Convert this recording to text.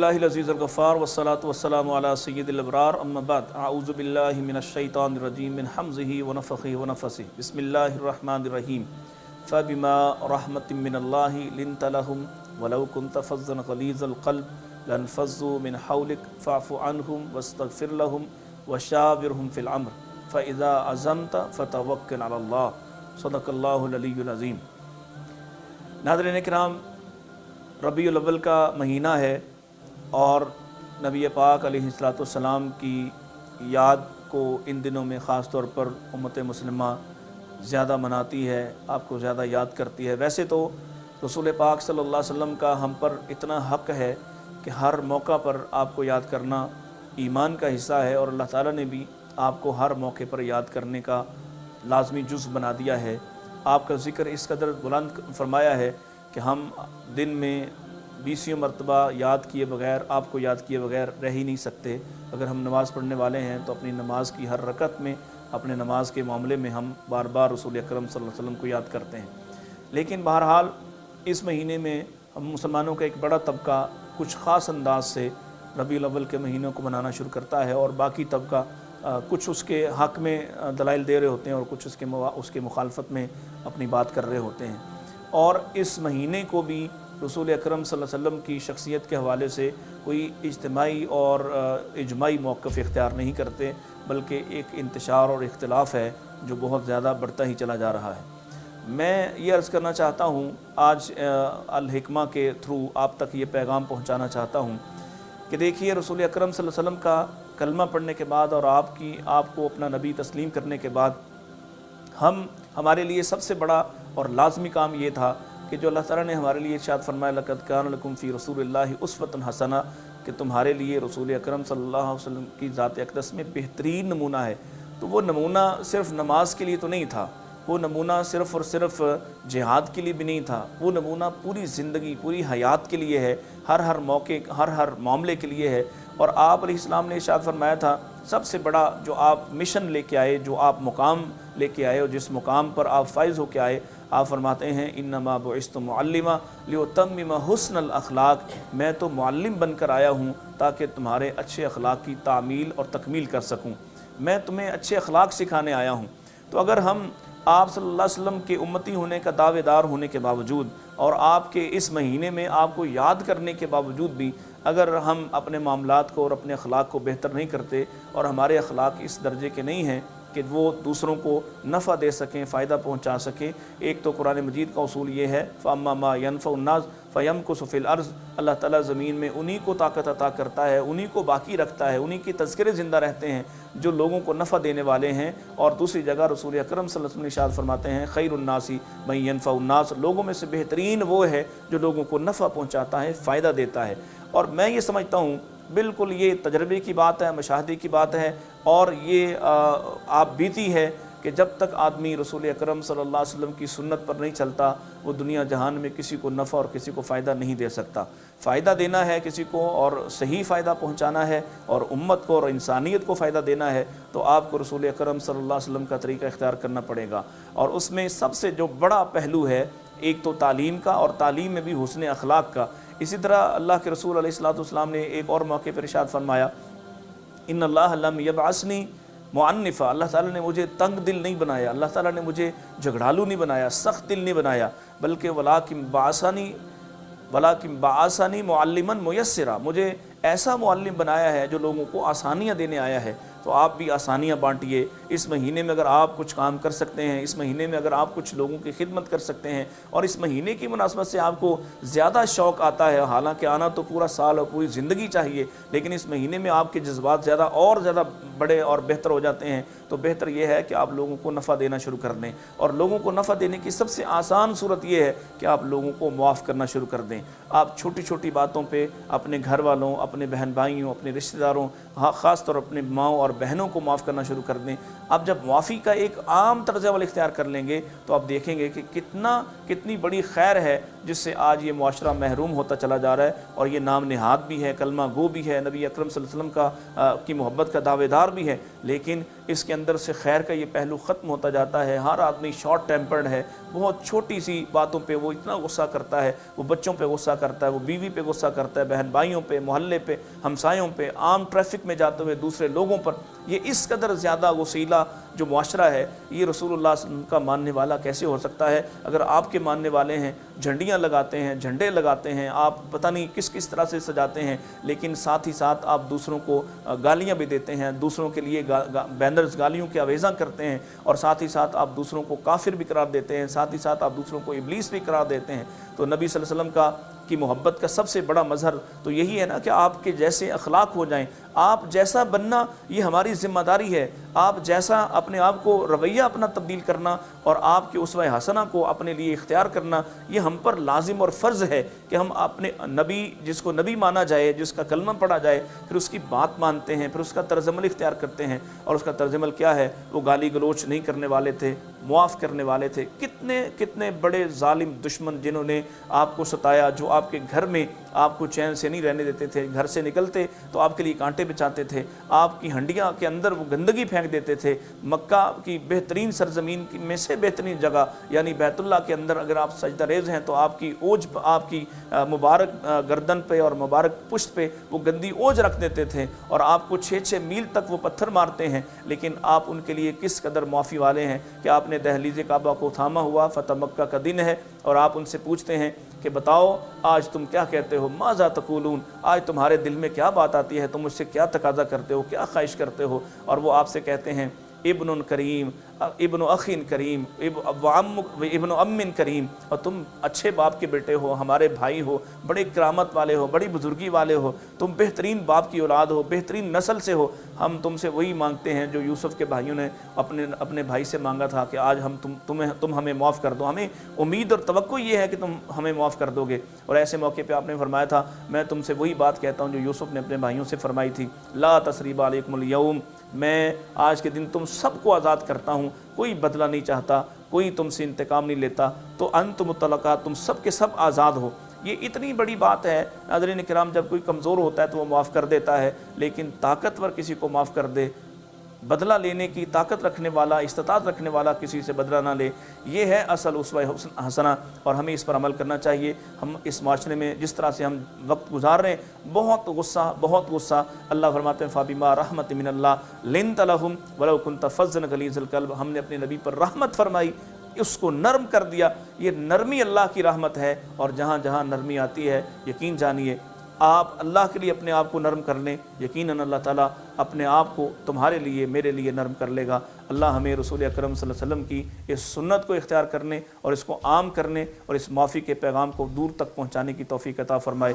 बिल्लाहिल अज़ीज़िल गफ़्फ़ार वस्सलातु वस्सलामु अला सय्यिदिल अबरार अम्मा बाद अऊज़ु बिल्लाहि मिनश शैतानिर रजीम मिन हम्ज़िहि व नफ़ख़िहि व नफ़सिहि बिस्मिल्लाहिर रहमानिर रहीम फ़बिमा रहमतिम मिनल्लाहि लिन्त लहुम वलौ कुन्त फ़ज़्ज़न ग़लीज़ल क़ल्ब लन्फ़ज़्ज़ू मिन हौलिक फ़अफ़ु अन्हुम वस्तग़फ़िर लहुम वशाविरहुम फ़िल अम्र फ़इज़ा अज़म्त फ़तवक्किल अलल्लाह सदक़ल्लाहुल अलीयुल अज़ीम। नाज़रीन किराम, रबीउल अव्वल का महीना है और नबी पाक अलैहिस्सलाम की याद को इन दिनों में ख़ास तौर पर उम्मत मुस्लिमा ज़्यादा मनाती है, आपको ज़्यादा याद करती है। वैसे तो रसूल पाक सल्लल्लाहु अलैहि वसल्लम का हम पर इतना हक़ है कि हर मौका पर आपको याद करना ईमान का हिस्सा है और अल्लाह ताला ने भी आपको हर मौके पर याद करने का लाज़मी जुज़ बना दिया है। आपका ज़िक्र इस कदर बुलंद फरमाया है कि हम दिन में 20 मरतबा याद किए बग़ैर, आपको याद किए बग़ैर रह ही नहीं सकते। अगर हम नमाज़ पढ़ने वाले हैं तो अपनी नमाज की हर रकत में, अपने नमाज के मामले में हम बार बार रसूल अकरम सल्लल्लाहु अलैहि वसल्लम को याद करते हैं। लेकिन बहरहाल इस महीने में हम मुसलमानों का एक बड़ा तबका कुछ ख़ास अंदाज से रबीउल अव्वल के महीनों को मनाना शुरू करता है और बाकी तबका कुछ उसके हक़ में दलाइल दे रहे होते हैं और कुछ उसके मुखालफत में अपनी बात कर रहे होते हैं। और इस महीने को भी रसूल अकरम सल्लल्लाहु अलैहि वसल्लम की शख्सियत के हवाले से कोई इज्तिमाई और इजमाई मौक़िफ़ इख्तियार नहीं करते, बल्कि एक इंतशार और इख्तिलाफ़ है जो बहुत ज़्यादा बढ़ता ही चला जा रहा है। मैं ये अर्ज़ करना चाहता हूँ, आज अल हिकमा के थ्रू आप तक ये पैगाम पहुँचाना चाहता हूँ कि देखिए, रसूल अकरम सल्लल्लाहु अलैहि वसल्लम का कलमा पढ़ने के बाद और आपको अपना नबी तस्लीम करने के बाद हमारे लिए सबसे बड़ा और लाज़मी काम ये था कि जो अल्लाह ताला ने हमारे लिए इरशाद फरमाया, लक़द कान लकुम फ़ी रसूलिल्लाहि उस्वतुन हसना, कि तुम्हारे लिए रसूल अकरम सल्लल्लाहु अलैहि वसल्लम की ज़ात अक़दस में बेहतरीन नमूना है। तो वो नमूना सिर्फ़ नमाज के लिए तो नहीं था, वो नमूना सिर्फ़ और सिर्फ जिहाद के लिए भी नहीं था, वो नमूना पूरी ज़िंदगी, पूरी हयात के लिए है, हर मौके, हर मामले के लिए है। और आप अलैहिस्सलाम ने इरशाद फरमाया था, सबसे बड़ा जो आप मिशन लेके आए, जो आप मुकाम लेके आए और जिस मुकाम पर आप फ़ाइज़ होके आए, आप फरमाते हैं इन्नमा बुइस्तु मुअल्लिमा लिउतम्मिमा हुस्नल अखलाक, मैं तो मुअल्लिम बनकर आया हूँ ताकि तुम्हारे अच्छे अखलाक की तामील और तकमील कर सकूँ, मैं तुम्हें अच्छे अखलाक सिखाने आया हूँ। तो अगर हम आप सल्लल्लाहु अलैहि वसल्लम के उम्मती होने का दावेदार होने के बावजूद और आपके इस महीने में आपको याद करने के बावजूद भी अगर हम अपने मामलात को और अपने अखलाक को बेहतर नहीं करते और हमारे अखलाक इस दर्जे के नहीं हैं कि वो दूसरों को नफ़ा दे सकें, फ़ायदा पहुंचा सकें। एक तो कुरान मजीद का उसूल ये है, फ़अम्मा मा यनफ़उन्नास फ़यमकुसु फ़िल अर्ज़, अल्लाह ताला ज़मीन में उन्हीं को ताकत अता करता है, उन्हीं को बाकी रखता है, उन्हीं के तज़किरे ज़िंदा रहते हैं जो लोगों को नफ़ा देने वाले हैं। और दूसरी जगह रसूल अकरम सल्लल्लाहु अलैहि वसल्लम इरशाद फरमाते हैं, खैरुन्नासी मन यनफ़उन्नास, लोगों में से बेहतरीन वो है जो लोगों को नफ़ा पहुँचाता है, फ़ायदा देता है। और मैं ये समझता हूँ बिल्कुल ये तजर्बे की बात है, मुशाहदे की बात है और ये आप बीती है कि जब तक आदमी रसूल अकरम सल्लल्लाहु अलैहि वसल्लम की सुन्नत पर नहीं चलता, वो दुनिया जहान में किसी को नफ़ा और किसी को फ़ायदा नहीं दे सकता। फ़ायदा देना है किसी को और सही फ़ायदा पहुँचाना है और उम्मत को और इंसानियत को फ़ायदा देना है तो आपको रसूल अकरम सल्लल्लाहु अलैहि वसल्लम का तरीक़ा इख्तियार करना पड़ेगा। और उसमें सबसे जो बड़ा पहलू है, एक तो तालीम का और तालीम में भी हुस्न अखलाक का। इसी तरह अल्लाह के रसूल अलैहिस्सलाम ने एक और मौके पर इरशाद फरमाया, इन्नल्लाह लम यबअसनी मुअन्निफ़ा, अल्लाह ताला ने मुझे तंग दिल नहीं बनाया, अल्लाह ताला ने मुझे झगड़ालू नहीं बनाया, सख्त दिल नहीं बनाया, बल्कि वलाकिन बाअसानी मुअल्लिमन मुयस्सिरा, मुझे ऐसा मुअल्लिम बनाया है जो लोगों को आसानियाँ देने आया है। तो आप भी आसानियाँ बांटिए। इस महीने में अगर आप कुछ काम कर सकते हैं, इस महीने में अगर आप कुछ लोगों की खिदमत कर सकते हैं और इस महीने की मुनासबत से आपको ज़्यादा शौक़ आता है, हालांकि आना तो पूरा साल और पूरी ज़िंदगी चाहिए, लेकिन इस महीने में आपके जज्बात ज़्यादा और ज़्यादा बड़े और बेहतर हो जाते हैं, तो बेहतर यह है कि आप लोगों को नफ़ा देना शुरू कर दें। और लोगों को नफ़ा देने की सबसे आसान सूरत यह है कि आप लोगों को मुआफ़ करना शुरू कर दें। आप छोटी छोटी बातों पर अपने घर वालों, अपने बहन भाइयों, अपने रिश्तेदारों, ख़ास तौर अपने माओ और बहनों को माफ़ करना शुरू कर दें। आप जब मुआफ़ी का एक आम तर्ज़ अमल इख्तियार कर लेंगे तो आप देखेंगे कि कितनी बड़ी खैर है जिससे आज ये मुआशरा महरूम होता चला जा रहा है और ये नाम निहाद भी है, कलमा गो भी है, नबी अकरम सल्लल्लाहु अलैहि वसल्लम की मोहब्बत का दावेदार भी है, लेकिन اس کے اندر سے خیر کا یہ پہلو ختم ہوتا جاتا ہے۔ ہر آدمی شارٹ ٹیمپرڈ ہے، بہت چھوٹی سی باتوں پہ وہ اتنا غصہ کرتا ہے، وہ بچوں پہ غصہ کرتا ہے، وہ بیوی پہ غصہ کرتا ہے، بہن بھائیوں پہ، محلے پہ، ہمسایوں پہ، عام ٹریفک میں جاتے ہوئے دوسرے لوگوں پر۔ یہ اس قدر زیادہ غصیلا جو معاشرہ ہے، یہ رسول اللہ صلی اللہ علیہ وسلم کا ماننے والا کیسے ہو سکتا ہے؟ اگر آپ کے ماننے والے ہیں، جھنڈیاں لگاتے ہیں، جھنڈے لگاتے ہیں، آپ پتہ نہیں کس کس طرح سے سجاتے ہیں، لیکن ساتھ ہی ساتھ آپ دوسروں کو گالیاں بھی دیتے ہیں، دوسروں کے لیے بینرز گالیوں کے آویزاں کرتے ہیں، اور ساتھ ہی ساتھ آپ دوسروں کو کافر بھی قرار دیتے ہیں، ساتھ ہی ساتھ آپ دوسروں کو ابلیس بھی قرار دیتے ہیں۔ تو نبی صلی اللہ علیہ وسلم کی محبت کا سب سے بڑا مظہر تو یہی ہے نا کہ آپ کے جیسے اخلاق ہو جائیں، آپ جیسا بننا یہ ہماری ذمہ داری ہے۔ آپ جیسا اپنے آپ کو رویہ اپنا تبدیل کرنا اور آپ کے اسوہ حسنہ کو اپنے لیے اختیار کرنا، یہ ہم پر لازم اور فرض ہے کہ ہم اپنے نبی، جس کو نبی مانا جائے، جس کا کلمہ پڑھا جائے، پھر اس کی بات مانتے ہیں، پھر اس کا طرز عمل اختیار کرتے ہیں۔ اور اس کا طرز عمل کیا ہے؟ وہ گالی گلوچ نہیں کرنے والے تھے، معاف کرنے والے تھے۔ کتنے بڑے ظالم دشمن جنہوں نے آپ کو ستایا، جو آپ کے گھر میں آپ کو چین سے نہیں رہنے دیتے تھے، گھر سے نکلتے تو آپ کے لیے کانٹے بچاتے تھے، آپ کی ہنڈیاں کے اندر وہ گندگی پھینک دیتے تھے۔ مکہ کی بہترین سرزمین میں سے بہترین جگہ یعنی بیت اللہ کے اندر اگر آپ سجدہ ریز ہیں تو آپ کی اوج، آپ کی مبارک گردن پہ اور مبارک پشت پہ وہ گندی اوج رکھ دیتے تھے، اور آپ کو 6 میل تک وہ پتھر مارتے ہیں، لیکن آپ ان کے لیے کس قدر معافی والے ہیں کہ آپ نے دہلیز کعبہ کو تھاما ہوا۔ فتح مکہ کا دن ہے اور آپ ان سے پوچھتے ہیں کہ بتاؤ آج تم کیا کہتے ہو، ماذا تقولون، آج تمہارے دل میں کیا بات آتی ہے، تم مجھ سے کیا تقاضا کرتے ہو، کیا خواہش کرتے ہو؟ اور وہ آپ سے کہتے ہیں ابن کریم، ابن اخین کریم، ابن ام کریم، اور تم اچھے باپ کے بیٹے ہو، ہمارے بھائی ہو، بڑے کرامت والے ہو، بڑی بزرگی والے ہو، تم بہترین باپ کی اولاد ہو، بہترین نسل سے ہو۔ ہم تم سے وہی مانگتے ہیں جو یوسف کے بھائیوں نے اپنے بھائی سے مانگا تھا کہ آج تم ہمیں معاف کر دو، ہمیں امید اور توقع یہ ہے کہ تم ہمیں معاف کر دو گے۔ اور ایسے موقع پہ آپ نے فرمایا تھا میں تم سے وہی بات کہتا ہوں جو یوسف نے اپنے بھائیوں سے فرمائی تھی، لا تثریب علیکم الیوم، میں آج کے دن تم سب کو آزاد کرتا ہوں، کوئی بدلہ نہیں چاہتا، کوئی تم سے انتقام نہیں لیتا، تو انتم مطلقہ، تم سب کے سب آزاد ہو۔ یہ اتنی بڑی بات ہے ناظرین کرام، جب کوئی کمزور ہوتا ہے تو وہ معاف کر دیتا ہے، لیکن طاقتور کسی کو معاف کر دے، بدلہ لینے کی طاقت رکھنے والا، استطاعت رکھنے والا کسی سے بدلہ نہ لے، یہ ہے اصل اسوہ حسنہ، اور ہمیں اس پر عمل کرنا چاہیے۔ ہم اس معاشرے میں جس طرح سے ہم وقت گزار رہے ہیں، بہت غصہ، اللہ فرماتے ہیں فَبِمَا رَحْمَةٍ مِّنَ اللَّهِ لِنْتَ لَهُمْ وَلَوْ كُنْتَ فَظًّا غَلِيظَ الْقَلْبِ، ہم نے اپنے نبی پر رحمت فرمائی، اس کو نرم کر دیا۔ یہ نرمی اللہ کی رحمت ہے، اور جہاں جہاں نرمی آتی ہے یقین جانیے آپ اللہ کے لیے اپنے آپ کو نرم کر لیں، یقیناً اللہ تعالیٰ اپنے آپ کو تمہارے لیے، میرے لیے نرم کر لے گا۔ اللہ ہمیں رسول اکرم صلی اللہ علیہ وسلم کی اس سنت کو اختیار کرنے اور اس کو عام کرنے اور اس معافی کے پیغام کو دور تک پہنچانے کی توفیق عطا فرمائے۔